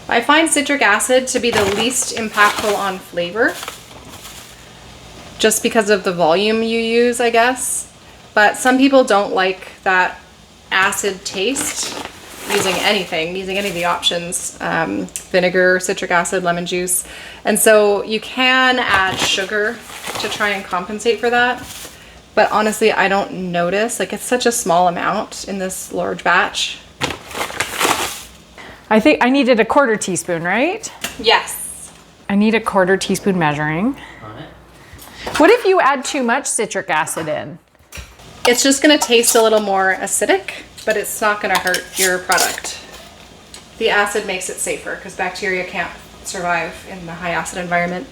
I find citric acid to be the least impactful on flavor, just because of the volume you use, I guess. But some people don't like that acid taste using anything, using any of the options, vinegar, citric acid, lemon juice. And so you can add sugar to try and compensate for that. But honestly, I don't notice, like it's such a small amount in this large batch. I think I needed a 1/4 teaspoon, right? Yes. I need a 1/4 teaspoon measuring. On it. What if you add too much citric acid in? It's just gonna taste a little more acidic, but it's not gonna hurt your product. The acid makes it safer because bacteria can't survive in the high acid environment.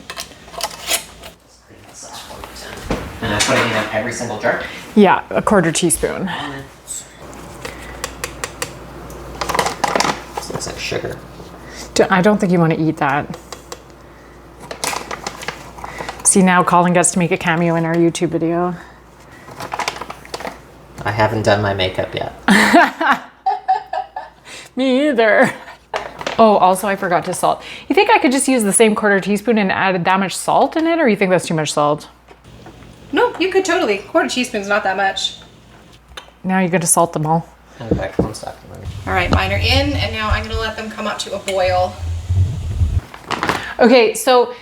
And I'm putting it in every single jar? Yeah, a 1/4 teaspoon. This looks like sugar. I don't think you want to eat that. See, now Colin gets to make a cameo in our YouTube video. I haven't done my makeup yet. Me either. Oh, also I forgot to salt. You think I could just use the same 1/4 teaspoon and add that much salt in it, or you think that's too much salt? No, you could totally. 1/4 teaspoon's not that much. Now you're gonna salt them all. In fact, one second. All right, mine are in, and now I'm gonna let them come up to a boil. Okay, so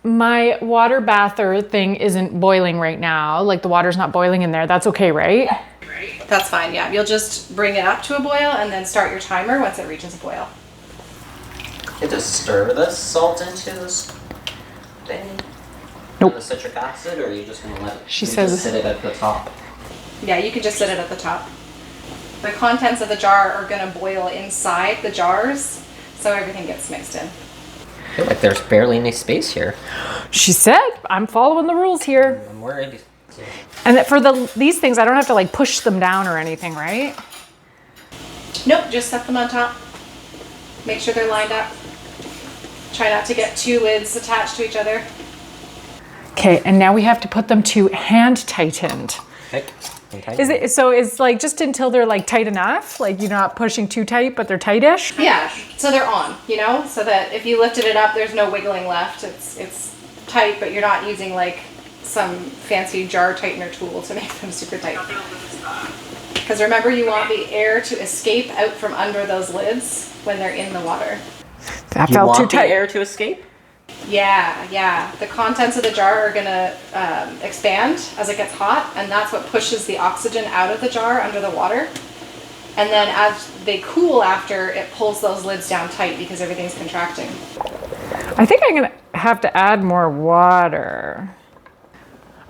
my water bather thing isn't boiling right now. Like the water's not boiling in there. That's okay, right? That's fine, yeah. You'll just bring it up to a boil and then start your timer once it reaches a boil. You just stir the salt into this thing? Nope. The citric acid, or are you just gonna let it? She you says- just sit it at the top? Yeah, you can just sit it at the top. The contents of the jar are gonna boil inside the jars, so everything gets mixed in. I feel like there's barely any space here. She said, I'm following the rules here. I'm worried. And that for these things, I don't have to like push them down or anything, right? Nope, just set them on top. Make sure they're lined up. Try not to get two lids attached to each other. Okay, and now we have to put them to hand tightened. Okay. Is it, so it's like just until they're like tight enough, like you're not pushing too tight, but they're tightish? Yeah, so they're on, you know, so that if you lifted it up, there's no wiggling left. It's tight, but you're not using like some fancy jar tightener tool to make them super tight. Because remember, you want the air to escape out from under those lids when they're in the water. That You felt want too tight. the air to escape? Yeah. The contents of the jar are gonna expand as it gets hot, and that's what pushes the oxygen out of the jar under the water. And then as they cool after, it pulls those lids down tight because everything's contracting. I think I'm gonna have to add more water.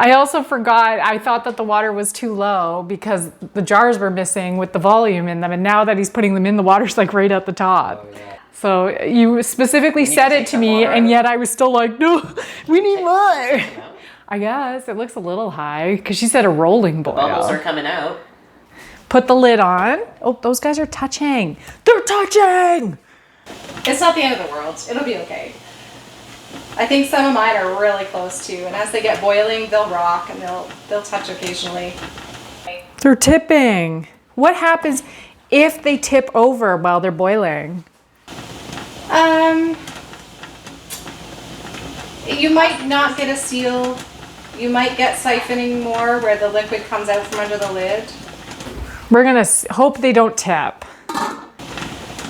I also forgot, I thought that the water was too low because the jars were missing with the volume in them. And now that he's putting them in, the water's like right at the top. Oh, yeah. So you specifically need said to it take to the me, water and out. yet I was still like, no, we need more. You know? I guess it looks a little high because she said a rolling boil. Bubbles are coming out. Put the lid on. Oh, those guys are touching. They're touching. It's not the end of the world. It'll be okay. I think some of mine are really close too, and as they get boiling, they'll rock and they'll touch occasionally. They're tipping. What happens if they tip over while they're boiling? You might not get a seal. You might get siphoning more where the liquid comes out from under the lid. We're gonna hope they don't tip.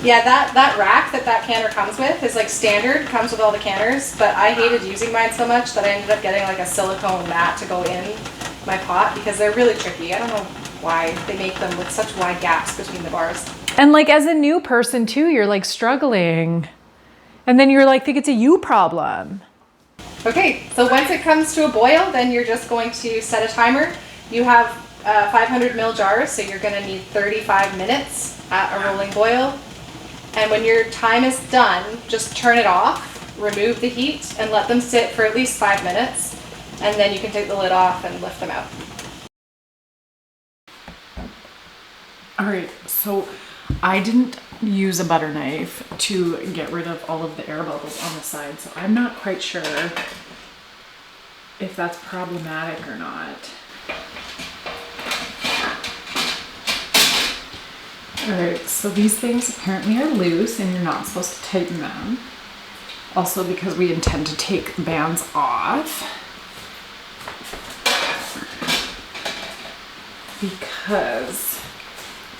Yeah, that rack that canner comes with is like standard, comes with all the canners, but I hated using mine so much that I ended up getting like a silicone mat to go in my pot because they're really tricky. I don't know why they make them with such wide gaps between the bars. And like as a new person too, you're like struggling. And then you're like, think it's a you problem. Okay, so once it comes to a boil, then you're just going to set a timer. You have 500 ml jars, so you're going to need 35 minutes at a rolling boil. And when your time is done, just turn it off, remove the heat, and let them sit for at least 5 minutes. And then you can take the lid off and lift them out. All right, so I didn't use a butter knife to get rid of all of the air bubbles on the side, so I'm not quite sure if that's problematic or not. All right, so these things apparently are loose and you're not supposed to tighten them. Also because we intend to take the bands off. Because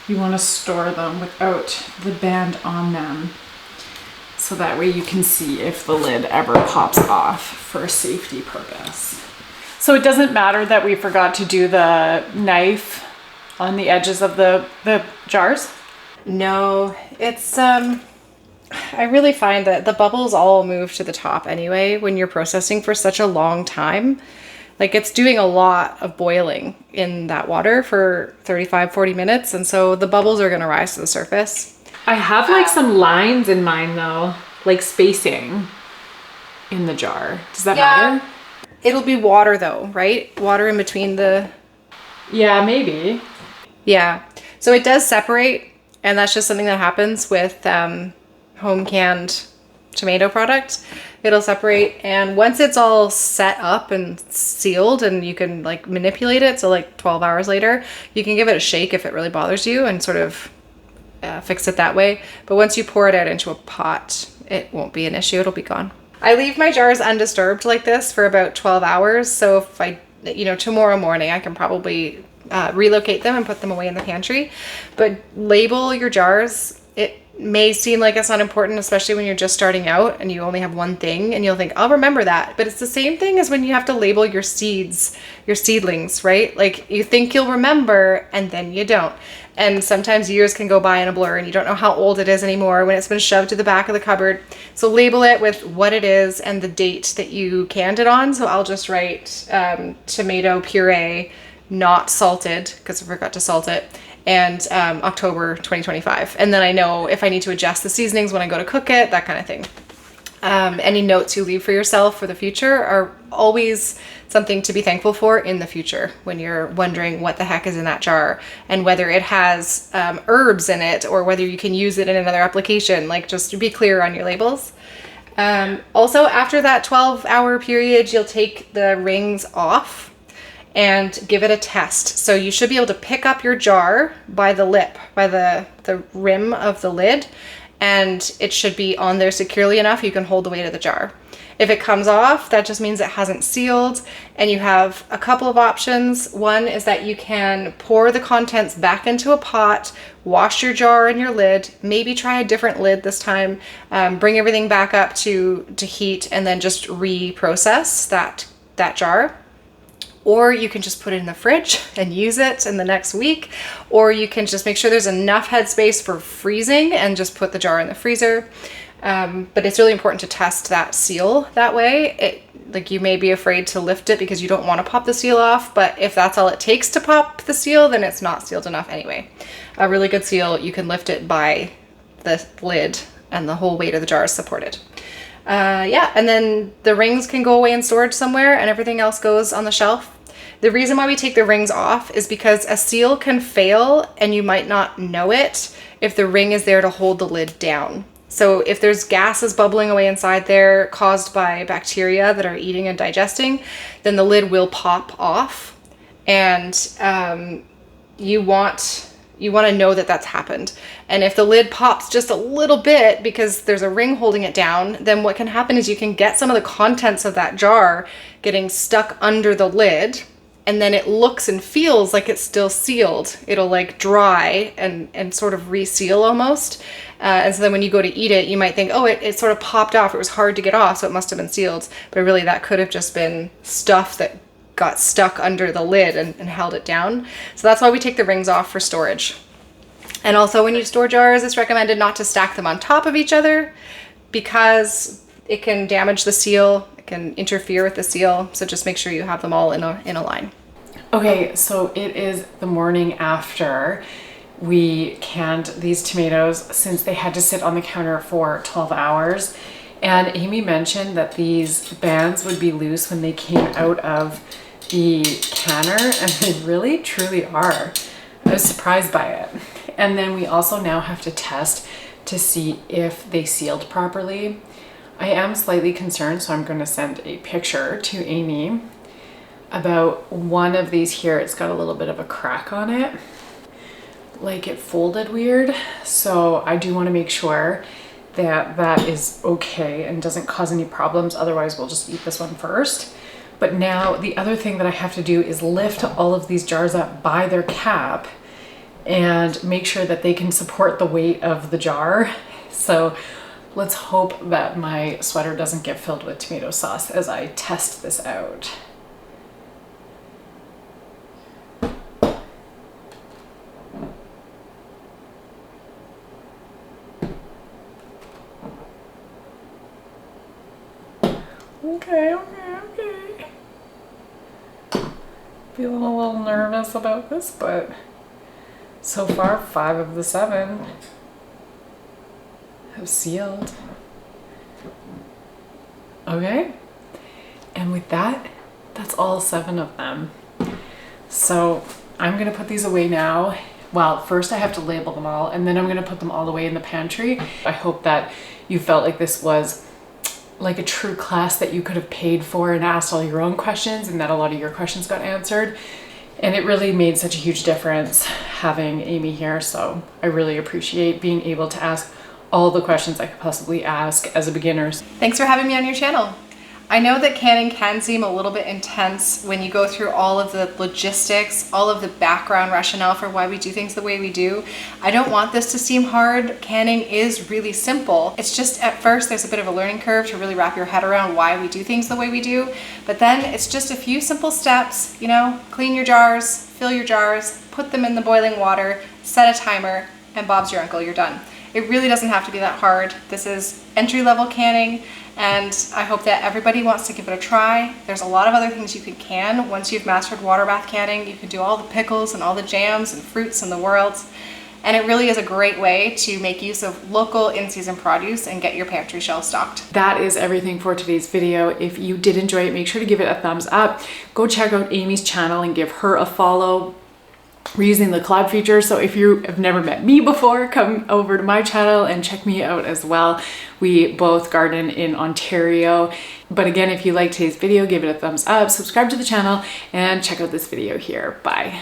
you want to store them without the band on them. So that way you can see if the lid ever pops off for a safety purpose. So it doesn't matter that we forgot to do the knife on the edges of the jars? No, it's I really find that the bubbles all move to the top anyway when you're processing for such a long time. Like it's doing a lot of boiling in that water for 35-40 minutes, and so the bubbles are going to rise to the surface. I have like some lines in mine though, like spacing in the jar. Does that matter? It'll be water though, right? Water in between the... Yeah, maybe. Yeah. So it does separate, and that's just something that happens with home canned tomato product. It'll separate, and once it's all set up and sealed and you can like manipulate it, so like 12 hours later, you can give it a shake if it really bothers you and sort of fix it that way. But once you pour it out into a pot, it won't be an issue. It'll be gone. I leave my jars undisturbed like this for about 12 hours. So if I, tomorrow morning, I can probably relocate them and put them away in the pantry. But label your jars. It may seem like it's not important, especially when you're just starting out and you only have one thing and you'll think, I'll remember that. But it's the same thing as when you have to label your seeds, your seedlings, right? Like you think you'll remember and then you don't. And sometimes years can go by in a blur and you don't know how old it is anymore when it's been shoved to the back of the cupboard. So label it with what it is and the date that you canned it on. So I'll just write tomato puree, not salted, because I forgot to salt it, and October 2025. And then I know if I need to adjust the seasonings when I go to cook it, that kind of thing. Any notes you leave for yourself for the future are always something to be thankful for in the future when you're wondering what the heck is in that jar and whether it has herbs in it or whether you can use it in another application. Like just be clear on your labels. Also, after that 12-hour period, you'll take the rings off and give it a test. So you should be able to pick up your jar by the lip, by the rim of the lid, and it should be on there securely enough you can hold the weight of the jar. If it comes off, that just means it hasn't sealed, and you have a couple of options. One is that you can pour the contents back into a pot, wash your jar and your lid, maybe try a different lid this time, bring everything back up to heat, and then just reprocess that jar. Or you can just put it in the fridge and use it in the next week. Or you can just make sure there's enough headspace for freezing and just put the jar in the freezer. But it's really important to test that seal that way. Like, you may be afraid to lift it because you don't want to pop the seal off, but if that's all it takes to pop the seal, then it's not sealed enough anyway. A really good seal, you can lift it by the lid and the whole weight of the jar is supported. Yeah, and then the rings can go away in storage somewhere and everything else goes on the shelf. The reason why we take the rings off is because a seal can fail and you might not know it if the ring is there to hold the lid down. So if there's gases bubbling away inside there caused by bacteria that are eating and digesting, then the lid will pop off, and you want to know that that's happened. And if the lid pops just a little bit because there's a ring holding it down, then what can happen is you can get some of the contents of that jar getting stuck under the lid, and then it looks and feels like it's still sealed. It'll like dry and sort of reseal almost. And so then when you go to eat it, you might think, oh, it sort of popped off. It was hard to get off, so it must have been sealed. But really that could have just been stuff that got stuck under the lid and held it down. So that's why we take the rings off for storage. And also when you store jars, it's recommended not to stack them on top of each other because it can damage the seal. It can interfere with the seal. So just make sure you have them all in a line. Okay, so it is the morning after we canned these tomatoes since they had to sit on the counter for 12 hours. And Amy mentioned that these bands would be loose when they came out of the canner, and they really truly are. I was surprised by it. And then we also now have to test to see if they sealed properly. I am slightly concerned, so I'm going to send a picture to Amy about one of these here. It's got a little bit of a crack on it, like it folded weird. So I do want to make sure that that is okay and doesn't cause any problems. Otherwise we'll just eat this one first. But now the other thing that I have to do is lift all of these jars up by their cap and make sure that they can support the weight of the jar. So let's hope that my sweater doesn't get filled with tomato sauce as I test this out. Okay. Feeling a little nervous about this, but so far 5 of the 7 have sealed. Okay, and with that, that's all 7 of them. So I'm gonna put these away now. Well, first I have to label them all, and then I'm gonna put them all away in the pantry. I hope that you felt like this was like a true class that you could have paid for and asked all your own questions, and that a lot of your questions got answered. And it really made such a huge difference having Amy here. So I really appreciate being able to ask all the questions I could possibly ask as a beginner. Thanks for having me on your channel. I know that canning can seem a little bit intense when you go through all of the logistics, all of the background rationale for why we do things the way we do. I don't want this to seem hard. Canning is really simple. It's just at first there's a bit of a learning curve to really wrap your head around why we do things the way we do. But then it's just a few simple steps, you know, clean your jars, fill your jars, put them in the boiling water, set a timer, and Bob's your uncle, you're done. It really doesn't have to be that hard. This is entry-level canning, and I hope that everybody wants to give it a try. There's a lot of other things you can can. Once you've mastered water bath canning, you can do all the pickles and all the jams and fruits in the world. And it really is a great way to make use of local in-season produce and get your pantry shelf stocked. That is everything for today's video. If you did enjoy it, make sure to give it a thumbs up. Go check out Amy's channel and give her a follow. We're using the collab feature, so if you have never met me before, come over to my channel and check me out as well. We both garden in Ontario. But again, if you liked today's video, give it a thumbs up, subscribe to the channel, and check out this video here. Bye.